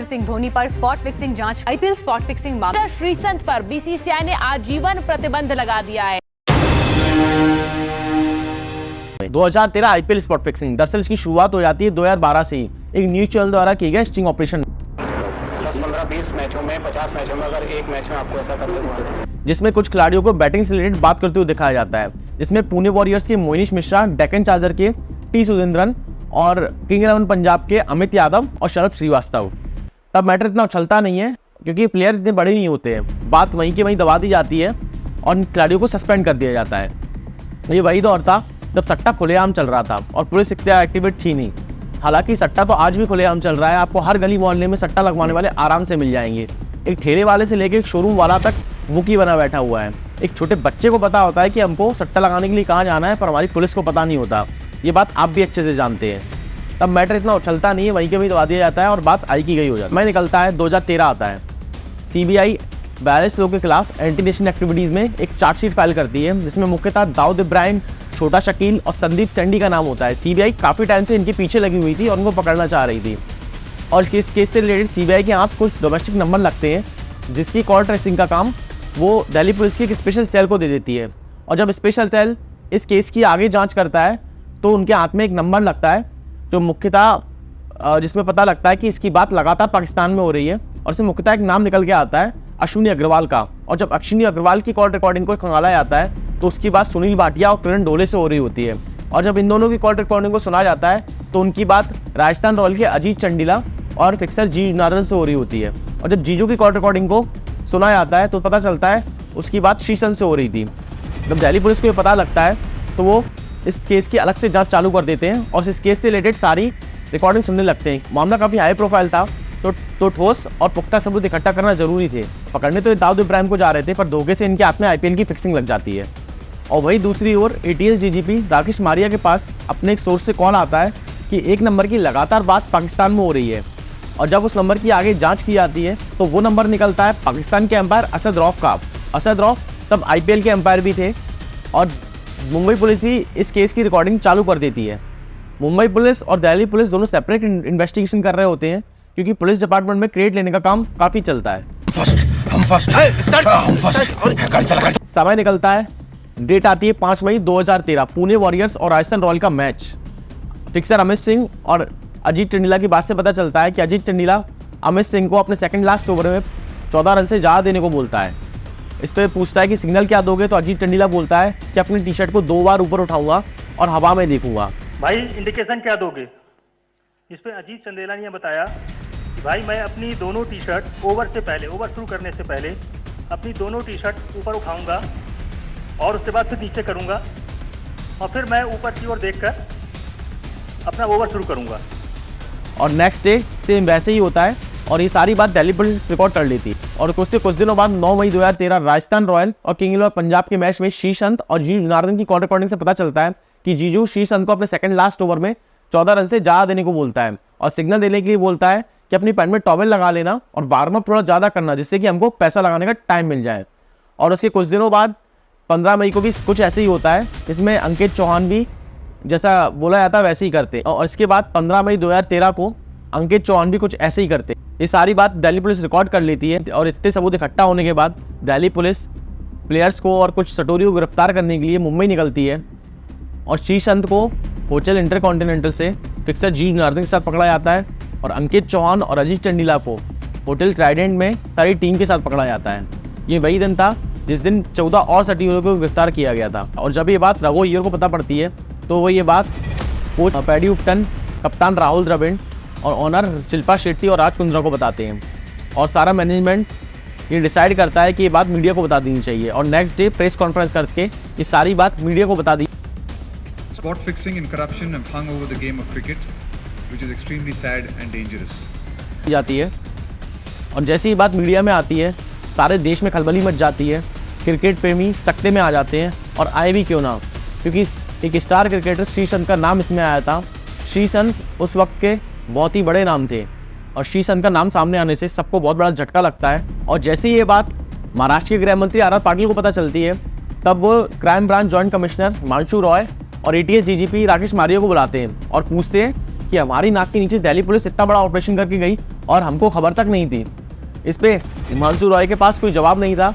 सिंह धोनी पर spot fixing जांच। IPL spot fixing मामला श्रीसंत पर बीसीसीआई ने आजीवन प्रतिबंध लगा दिया है। 2013 आईपीएल स्पॉट फिक्सिंग, दरअसल इसकी शुरुआत हो जाती है 2012 से ही एक न्यूज चैनल द्वारा किए गए स्टिंग ऑपरेशन 10-15-20 मैचों में 50 मैचों में अगर एक मैच में आपको ऐसा करते हुआ, जिसमें कुछ खिलाड़ियों को बैटिंग से रिलेटेड बात करते हुए दिखाया जाता है, जिसमें पुणे वॉरियर्स के मोइनीश मिश्रा, डेक्कन चार्जर के टी सुरेंद्रन और किंग 11 पंजाब के अमित यादव और शरद श्रीवास्तव। तब मैटर इतना उछलता नहीं है क्योंकि प्लेयर इतने बड़े नहीं होते हैं, बात वहीं के वहीं दबा दी जाती है और खिलाड़ियों को सस्पेंड कर दिया जाता है। ये वही दौर था जब सट्टा खुलेआम चल रहा था और पुलिस इतना एक्टिवेट थी नहीं। हालांकि सट्टा तो आज भी खुलेआम चल रहा है, आपको हर गली मोहल्ले में सट्टा लगवाने वाले आराम से मिल जाएंगे। एक ठेले वाले से लेकर एक शोरूम वाला तक बुकी बना बैठा हुआ है। एक छोटे बच्चे को पता होता है कि हमको सट्टा लगाने के लिए कहाँ जाना है, पर हमारी पुलिस को पता नहीं होता। ये बात आप भी अच्छे से जानते हैं। तब मैटर इतना उछलता नहीं है, वहीं के वहीं दबा दिया जाता है और बात आई की गई हो जाती है। मैं निकलता है 2013 आता है। सीबीआई 42 लोगों के खिलाफ एंटी नेशन एक्टिविटीज़ में एक चार्जशीट फाइल करती है, जिसमें मुख्यतः दाऊद इब्राहिम, छोटा शकील और संदीप सेंडी का नाम होता है। सीबीआई काफ़ी टाइम से इनके पीछे लगी हुई थी और उनको पकड़ना चाह रही थी। और इस केस से रिलेटेड सीबीआई के हाथ कुछ डोमेस्टिक नंबर लगते हैं, जिसकी कॉल ट्रेसिंग का काम वो दिल्ली पुलिस की एक स्पेशल सेल को दे देती है। और जब स्पेशल सेल इस केस की आगे जाँच करता है तो उनके हाथ में एक नंबर लगता है जो मुख्यतः जिसमें पता लगता है कि इसकी बात लगातार पाकिस्तान में हो रही है। और इसमें मुख्यतः एक नाम निकल के आता है अश्विनी अग्रवाल का। और जब अश्विनी अग्रवाल की कॉल रिकॉर्डिंग को खंगाला जाता है तो उसकी बात सुनील भाटिया और किरण डोले से हो रही होती है। और जब इन दोनों की कॉल रिकॉर्डिंग को सुना जाता है तो उनकी बात राजस्थान रॉयल के अजीत चंडीला और फिक्सर जीजू जनार्दन से हो रही होती है। और जब जीजू की कॉल रिकॉर्डिंग को सुना जाता है तो पता चलता है उसकी बात श्रीसंत से हो रही थी। जब दिल्ली पुलिस को ये पता लगता है तो वो इस केस की अलग से जांच चालू कर देते हैं और इस केस से रिलेटेड सारी रिकॉर्डिंग सुनने लगते हैं। मामला काफ़ी हाई प्रोफाइल था तो ठोस और पुख्ता सबूत इकट्ठा करना जरूरी थे। पकड़ने तो दाऊद इब्राहिम को जा रहे थे, पर धोखे से इनके हाथ में आईपीएल की फिक्सिंग लग जाती है। और वही दूसरी ओर एटीएस डीजीपी राकेश मारिया के पास अपने एक सोर्स से कॉल आता है कि एक नंबर की लगातार बात पाकिस्तान में हो रही है। और जब उस नंबर की आगे जांच की जाती है तो वो नंबर निकलता है पाकिस्तान के एम्पायर असद रौफ का। असद रौफ तब आईपीएल के एम्पायर भी थे और मुंबई पुलिस भी इस केस की रिकॉर्डिंग चालू कर देती है। मुंबई पुलिस और दिल्ली पुलिस दोनों सेपरेट इन्वेस्टिगेशन कर रहे होते हैं क्योंकि पुलिस डिपार्टमेंट में क्रेडिट लेने का काम काफ़ी चलता है। हम फर्स्ट। समय निकलता है, डेट आती है 5 मई 2013, पुणे वॉरियर्स और राजस्थान रॉयल का मैच। फिक्सर अमित सिंह और अजीत चंडीला की बात से पता चलता है कि अजीत चंडीला अमित सिंह को अपने सेकंड लास्ट ओवर में 14 रन से ज़्यादा देने को बोलता है। इस पर पूछता है कि सिग्नल क्या दोगे, तो अजीत चंडीला बोलता है कि अपनी टी शर्ट को 2 बार ऊपर उठाऊंगा और हवा में देखूंगा। भाई इंडिकेशन क्या दोगे? इस पे अजीत चंदेला ने बताया कि भाई मैं अपनी दोनों टी शर्ट ओवर शुरू करने से पहले अपनी दोनों टी शर्ट ऊपर उठाऊंगा और उसके बाद फिर नीचे करूंगा और फिर मैं ऊपर की ओर देखकर अपना ओवर शुरू करूंगा। और नेक्स्ट डे सेम वैसे ही होता है और ये सारी बात दिल्ली पुलिस रिकॉर्ड कर लेती है। और कुछ दिनों बाद 9 मई 2013 राजस्थान रॉयल और किंग 11 पंजाब के मैच में श्रीसंत और जीजू जनार्दन की कॉल रिकॉर्डिंग से पता चलता है कि जीजू श्रीसंत को अपने सेकंड लास्ट ओवर में 14 रन से ज़्यादा देने को बोलता है और सिग्नल देने के लिए बोलता है कि अपनी पैंट में टॉवेल लगा लेना और वार्म अप थोड़ा ज़्यादा करना, जिससे कि हमको पैसा लगाने का टाइम मिल जाए। और उसके कुछ दिनों बाद 15 मई को भी कुछ ऐसे ही होता है, जिसमें अंकित चौहान भी जैसा बोला जाता है वैसे ही करते। और इसके बाद 15 मई 2013 को अंकित चौहान भी कुछ ऐसे ही करते। ये सारी बात दिल्ली पुलिस रिकॉर्ड कर लेती है और इतने सबूत इकट्ठा होने के बाद दिल्ली पुलिस प्लेयर्स को और कुछ सटोरियों को गिरफ्तार करने के लिए मुंबई निकलती है। और श्रीसंत को होटल इंटरकॉन्टिनेंटल से फिक्सर जीजू जनार्दन के साथ पकड़ा जाता है और अंकित चौहान और अजीत चंडीला को होटल ट्राइडेंट में सारी टीम के साथ पकड़ा जाता है। ये वही दिन था जिस दिन 14 और सटोरियों को गिरफ्तार किया गया था। और जब ये बात रघु अय्यर को पता पड़ती है तो वो ये बात कोच पैडी उपटन, कप्तान राहुल द्रविड़ और ऑनर शिल्पा शेट्टी और राज कुंद्रा को बताते हैं। और सारा मैनेजमेंट ये डिसाइड करता है कि ये बात मीडिया को बता देनी चाहिए और नेक्स्ट डे प्रेस कॉन्फ्रेंस करके ये सारी बात मीडिया को बता दी Spot fixing and corruption have hung over the game of cricket, which is extremely sad and dangerous. जाती है। और जैसे ही बात मीडिया में आती है सारे देश में खलबली मच जाती है। क्रिकेट प्रेमी सकते में आ जाते हैं और आए भी क्यों ना, क्योंकि एक स्टार क्रिकेटर श्रीसंत का नाम इसमें आया था। श्रीसंत उस वक्त के बहुत ही बड़े नाम थे और श्रीसंत का नाम सामने आने से सबको बहुत बड़ा झटका लगता है। और जैसे ही ये बात महाराष्ट्र के गृह मंत्री आर पाटिल को पता चलती है तब वो crime branch joint commissioner Himanshu Roy और एटीएस डीजीपी राकेश मारिया को बुलाते हैं और पूछते हैं कि हमारी नाक के नीचे दिल्ली पुलिस इतना बड़ा ऑपरेशन करके गई और हमको खबर तक नहीं थी। इस पे हिमांशु रॉय के पास कोई जवाब नहीं था,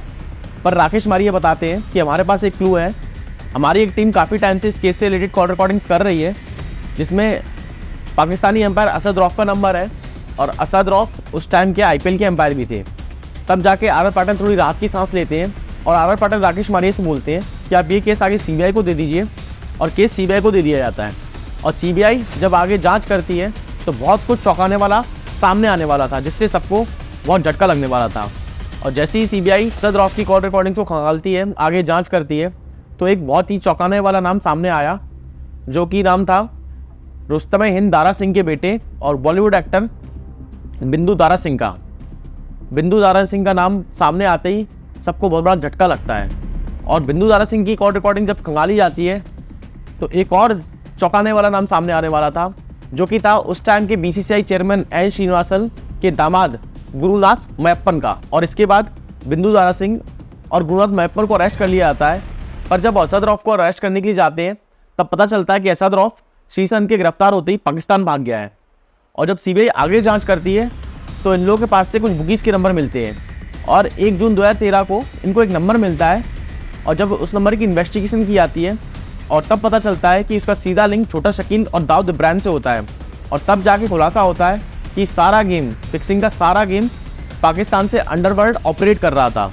पर राकेश मारिये बताते हैं कि हमारे पास एक क्लू है। हमारी एक टीम काफ़ी टाइम से इस केस से रिलेटेड कॉल रिकॉर्डिंग्स कर रही है, जिसमें पाकिस्तानी एम्पायर असद रौफ का नंबर है, और असद रौफ उस टाइम के IPL के एम्पायर भी थे। तब जाके आर पाटिल थोड़ी राहत की सांस लेते हैं और आर पाटिल राकेश मारिये से बोलते हैं कि आप ये केस आगे CBI को दे दीजिए, और केस CBI को दे दिया जाता है। और CBI जब आगे जांच करती है तो बहुत कुछ चौंकाने वाला सामने आने वाला था, जिससे सबको बहुत झटका लगने वाला था। और जैसे ही CBI असद रौफ की कॉल रिकॉर्डिंग को खंगालती है, आगे जांच करती है, तो एक बहुत ही चौंकाने वाला नाम सामने आया, जो कि नाम था रुस्तम हिंद दारा सिंह के बेटे और बॉलीवुड एक्टर बिंदु दारा सिंह का। बिंदु दारा सिंह का नाम सामने आते ही सबको बहुत बड़ा झटका लगता है। और बिंदु दारा सिंह की कॉल रिकॉर्डिंग जब खंगाली जाती है तो एक और चौंकाने वाला नाम सामने आने वाला था, जो कि था उस टाइम के BCCI चेयरमैन N श्रीनिवासन के दामाद गुरुनाथ मैप्पन का। और इसके बाद बिंदु दारा सिंह और गुरुनाथ मैप्पन को अरेस्ट कर लिया जाता है। पर जब असद रौफ को अरेस्ट करने के लिए जाते हैं, तब पता चलता है कि असद रौफ श्रीसंत के गिरफ्तार होते ही पाकिस्तान भाग गया है। और जब CBI आगे जांच करती है तो इन लोगों के पास से कुछ बुकीज़ के नंबर मिलते हैं, और 1 जून 2013 को इनको एक नंबर मिलता है। और जब उस नंबर की इन्वेस्टिगेशन की जाती है, और तब पता चलता है कि उसका सीधा लिंक छोटा शकील और दाऊद इब्राहिम से होता है। और तब जाके खुलासा होता है कि सारा गेम, फिक्सिंग का सारा गेम पाकिस्तान से अंडरवर्ल्ड ऑपरेट कर रहा था।